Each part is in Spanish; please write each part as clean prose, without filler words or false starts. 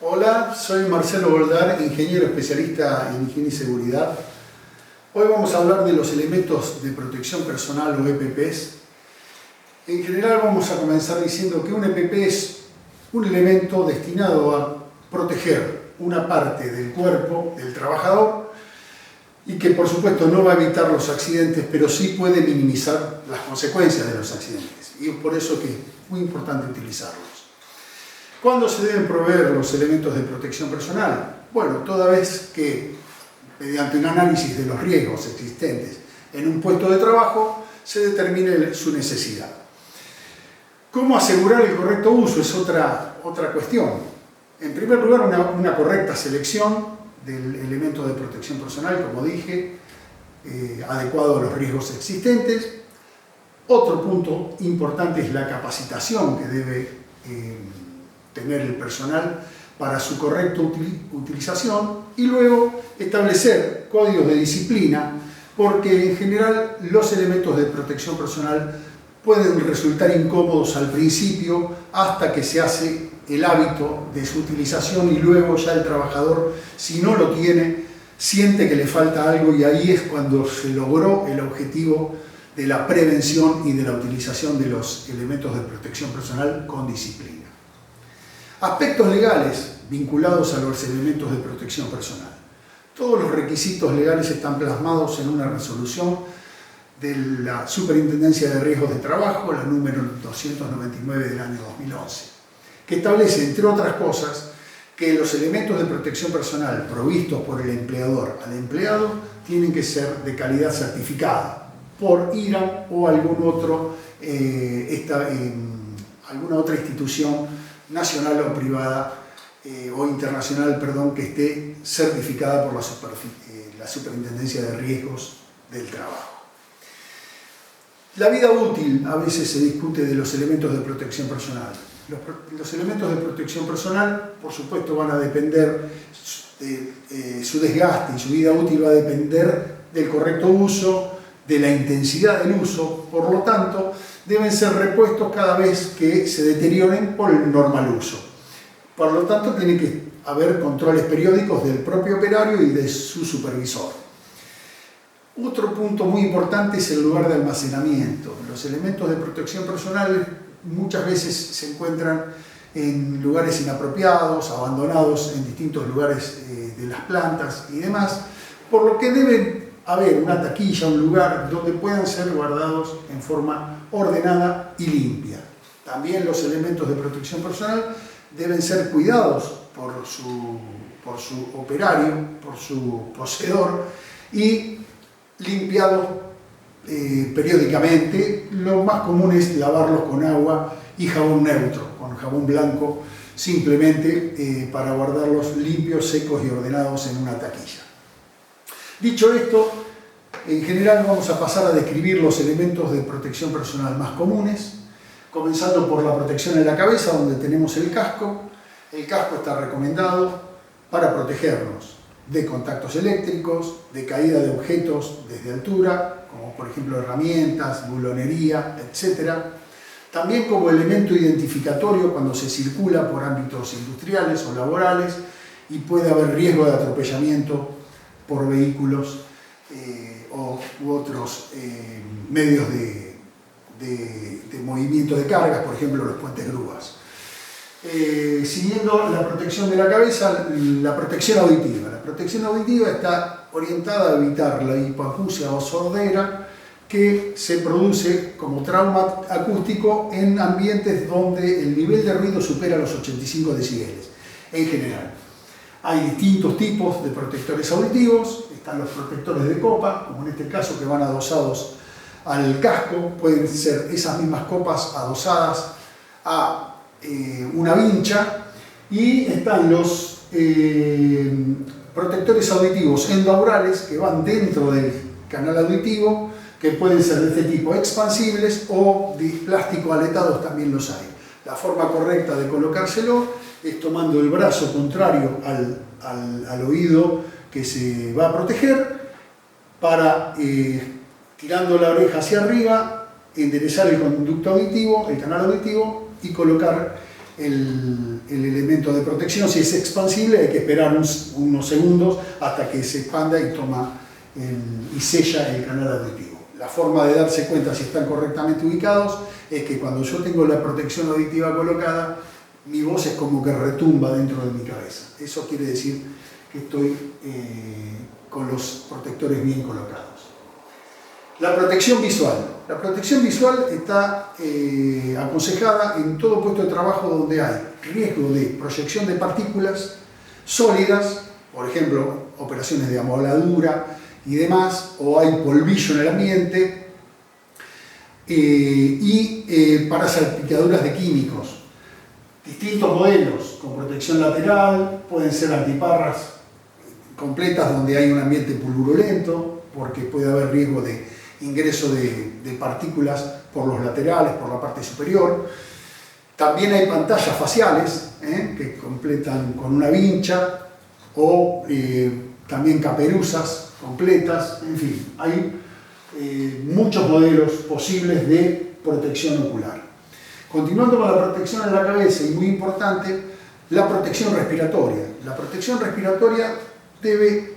Hola, soy Marcelo Goldar, ingeniero especialista en higiene y seguridad. Hoy vamos a hablar de los elementos de protección personal o EPPs. En general vamos a comenzar diciendo que un EPP es un elemento destinado a proteger una parte del cuerpo del trabajador y que por supuesto no va a evitar los accidentes, pero sí puede minimizar las consecuencias de los accidentes. Y es por eso que es muy importante utilizarlos. ¿Cuándo se deben proveer los elementos de protección personal? Bueno, toda vez que mediante un análisis de los riesgos existentes en un puesto de trabajo se determine su necesidad. ¿Cómo asegurar el correcto uso? Es otra cuestión. En primer lugar, una correcta selección del elemento de protección personal, como dije, adecuado a los riesgos existentes. Otro punto importante es la capacitación que debe tener el personal para su correcta utilización y luego establecer códigos de disciplina, porque en general los elementos de protección personal pueden resultar incómodos al principio hasta que se hace el hábito de su utilización y luego ya el trabajador, si no lo tiene, siente que le falta algo y ahí es cuando se logró el objetivo de la prevención y de la utilización de los elementos de protección personal con disciplina. Aspectos legales vinculados a los elementos de protección personal. Todos los requisitos legales están plasmados en una resolución de la Superintendencia de Riesgos de Trabajo, la número 299 del año 2011, que establece, entre otras cosas, que los elementos de protección personal provistos por el empleador al empleado tienen que ser de calidad certificada por IRAN o alguna otra institución nacional o privada o internacional, perdón, que esté certificada por la Superintendencia de Riesgos del Trabajo. La vida útil a veces se discute de los elementos de protección personal. Los elementos de protección personal, por supuesto, van a depender de su desgaste y su vida útil va a depender del correcto uso, de la intensidad del uso, por lo tanto, deben ser repuestos cada vez que se deterioren por el normal uso. Por lo tanto, tiene que haber controles periódicos del propio operario y de su supervisor. Otro punto muy importante es el lugar de almacenamiento. Los elementos de protección personal muchas veces se encuentran en lugares inapropiados, abandonados en distintos lugares de las plantas y demás, por lo que debe haber una taquilla, un lugar donde puedan ser guardados en forma ordenada y limpia. También los elementos de protección personal deben ser cuidados por su operario, por su poseedor y limpiados periódicamente. Lo más común es lavarlos con agua y jabón neutro, con jabón blanco, simplemente para guardarlos limpios, secos y ordenados en una taquilla. Dicho esto, en general vamos a pasar a describir los elementos de protección personal más comunes, comenzando por la protección en la cabeza, donde tenemos el casco. El casco está recomendado para protegernos de contactos eléctricos, de caída de objetos desde altura, como por ejemplo herramientas, bulonería, etc. También como elemento identificatorio cuando se circula por ámbitos industriales o laborales y puede haber riesgo de atropellamiento por vehículos u otros medios de movimiento de cargas, por ejemplo los puentes grúas. Siguiendo la protección de la cabeza, la protección auditiva. La protección auditiva está orientada a evitar la hipoacusia o sordera que se produce como trauma acústico en ambientes donde el nivel de ruido supera los 85 decibeles en general. Hay distintos tipos de protectores auditivos. Están los protectores de copa, como en este caso, que van adosados al casco. Pueden ser esas mismas copas adosadas a una vincha. Y están los protectores auditivos endoaurales que van dentro del canal auditivo, que pueden ser de este tipo, expansibles o de plástico aletados, también los hay. La forma correcta de colocárselo es tomando el brazo contrario al oído que se va a proteger, para tirando la oreja hacia arriba, enderezar el conducto auditivo, el canal auditivo, y colocar el el elemento de protección. Si es expansible hay que esperar unos segundos hasta que se expanda y toma y sella el canal auditivo. La forma de darse cuenta si están correctamente ubicados es que cuando yo tengo la protección auditiva colocada, mi voz es como que retumba dentro de mi cabeza. Eso quiere decir que estoy con los protectores bien colocados. La protección visual. La protección visual está aconsejada en todo puesto de trabajo donde hay riesgo de proyección de partículas sólidas, por ejemplo, operaciones de amoladura y demás, o hay polvillo en el ambiente, y para salpicaduras de químicos. Distintos modelos con protección lateral, pueden ser antiparras completas donde hay un ambiente pulverulento, porque puede haber riesgo de ingreso de partículas por los laterales, por la parte superior. También hay pantallas faciales que completan con una vincha, o también caperuzas completas. En fin, hay muchos modelos posibles de protección ocular. Continuando con la protección en la cabeza, y muy importante, la protección respiratoria. La protección respiratoria debe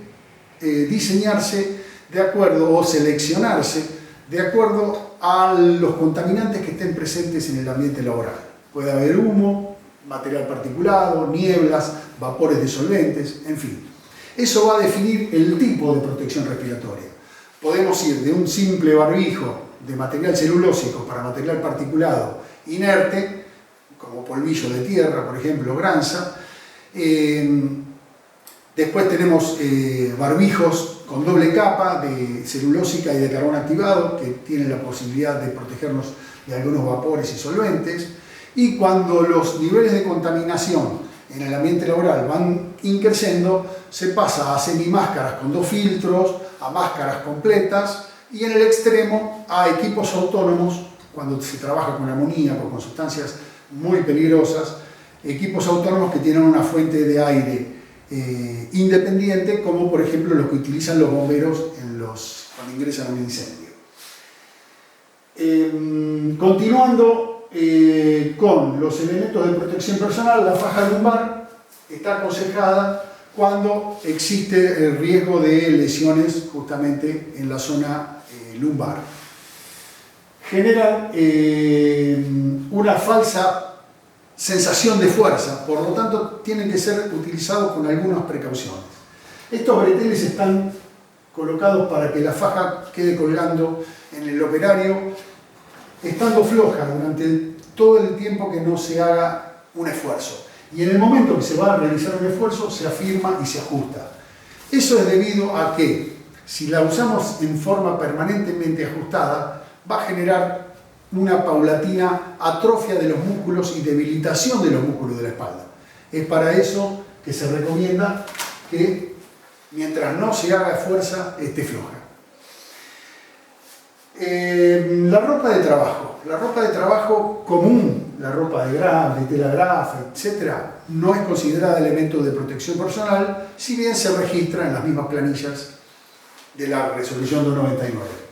diseñarse de acuerdo o seleccionarse de acuerdo a los contaminantes que estén presentes en el ambiente laboral. Puede haber humo, material particulado, nieblas, vapores de solventes, en fin. Eso va a definir el tipo de protección respiratoria. Podemos ir de un simple barbijo de material celulósico para material particulado inerte, como polvillo de tierra, por ejemplo, granza. Después tenemos barbijos con doble capa de celulósica y de carbón activado, que tienen la posibilidad de protegernos de algunos vapores y solventes. Y cuando los niveles de contaminación en el ambiente laboral van increciendo, se pasa a semimáscaras con 2 filtros, a máscaras completas, y en el extremo a equipos autónomos, cuando se trabaja con amoníaco, con sustancias muy peligrosas, equipos autónomos que tienen una fuente de aire independiente, como por ejemplo los que utilizan los bomberos cuando ingresan a un incendio. Continuando con los elementos de protección personal, la faja lumbar está aconsejada cuando existe el riesgo de lesiones justamente en la zona lumbar. Genera una falsa sensación de fuerza, por lo tanto tienen que ser utilizados con algunas precauciones. Estos breteles están colocados para que la faja quede colgando en el operario, estando floja durante todo el tiempo que no se haga un esfuerzo. Y en el momento que se va a realizar un esfuerzo, se afirma y se ajusta. Eso es debido a que, si la usamos en forma permanentemente ajustada, va a generar una paulatina atrofia de los músculos y debilitación de los músculos de la espalda. Es para eso que se recomienda que, mientras no se haga fuerza, esté floja. La ropa de trabajo común, la ropa de tela grafa, etc., no es considerada elemento de protección personal, si bien se registra en las mismas planillas de la resolución 299.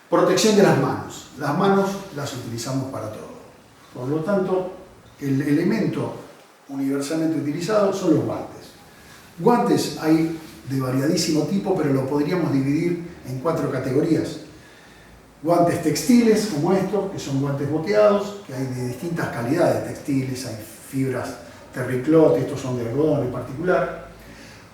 Protección de las manos. Las manos las utilizamos para todo. Por lo tanto, el elemento universalmente utilizado son los guantes. Guantes hay de variadísimo tipo, pero lo podríamos dividir en 4 categorías. Guantes textiles, como estos, que son guantes boteados, que hay de distintas calidades textiles, hay fibras terriclot, estos son de algodón en particular.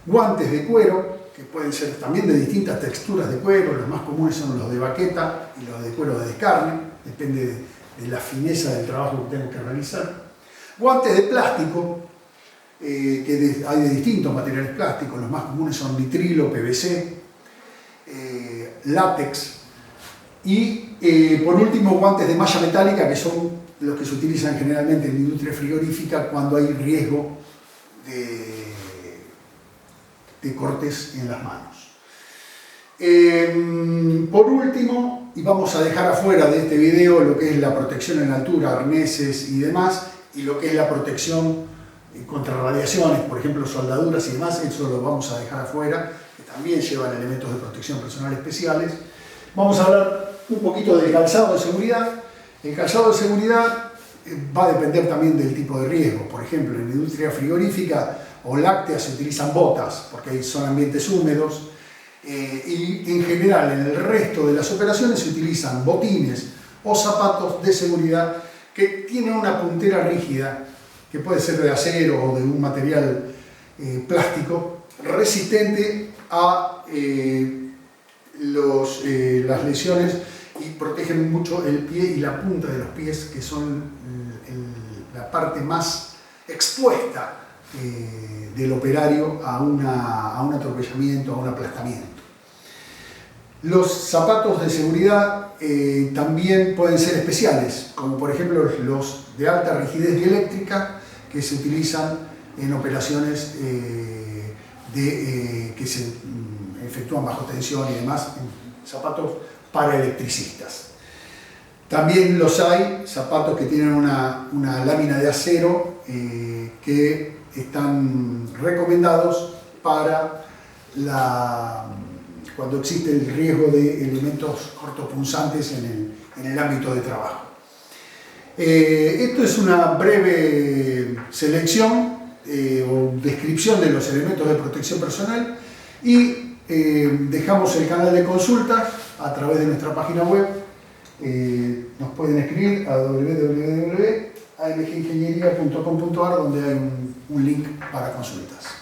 Guantes de cuero, que pueden ser también de distintas texturas de cuero, los más comunes son los de baqueta y los de cuero de descarne, depende de la fineza del trabajo que tengo que realizar. Guantes de plástico, que hay de distintos materiales plásticos, los más comunes son nitrilo, PVC, látex, y por último guantes de malla metálica, que son los que se utilizan generalmente en la industria frigorífica cuando hay riesgo de cortes en las manos. Por último, y vamos a dejar afuera de este video lo que es la protección en altura, arneses y demás, y lo que es la protección contra radiaciones, por ejemplo soldaduras y demás, eso lo vamos a dejar afuera, que también llevan elementos de protección personal especiales. Vamos a hablar un poquito del calzado de seguridad. El calzado de seguridad va a depender también del tipo de riesgo. Por ejemplo, en la industria frigorífica o láctea se utilizan botas, porque ahí son ambientes húmedos, y en general en el resto de las operaciones se utilizan botines o zapatos de seguridad que tienen una puntera rígida, que puede ser de acero o de un material plástico, resistente a las lesiones, y protegen mucho el pie y la punta de los pies, que son la parte más expuesta del operario a un atropellamiento, a un aplastamiento. Los zapatos de seguridad también pueden ser especiales, como por ejemplo los de alta rigidez dieléctrica, que se utilizan en operaciones que se efectúan bajo tensión y demás, zapatos para electricistas. También los hay zapatos que tienen una lámina de acero que están recomendados para cuando existe el riesgo de elementos cortopunzantes en el ámbito de trabajo. Esto es una breve selección o descripción de los elementos de protección personal, y dejamos el canal de consulta a través de nuestra página web. Nos pueden escribir a www.amgingeniería.com.ar, donde hay un link para consultas.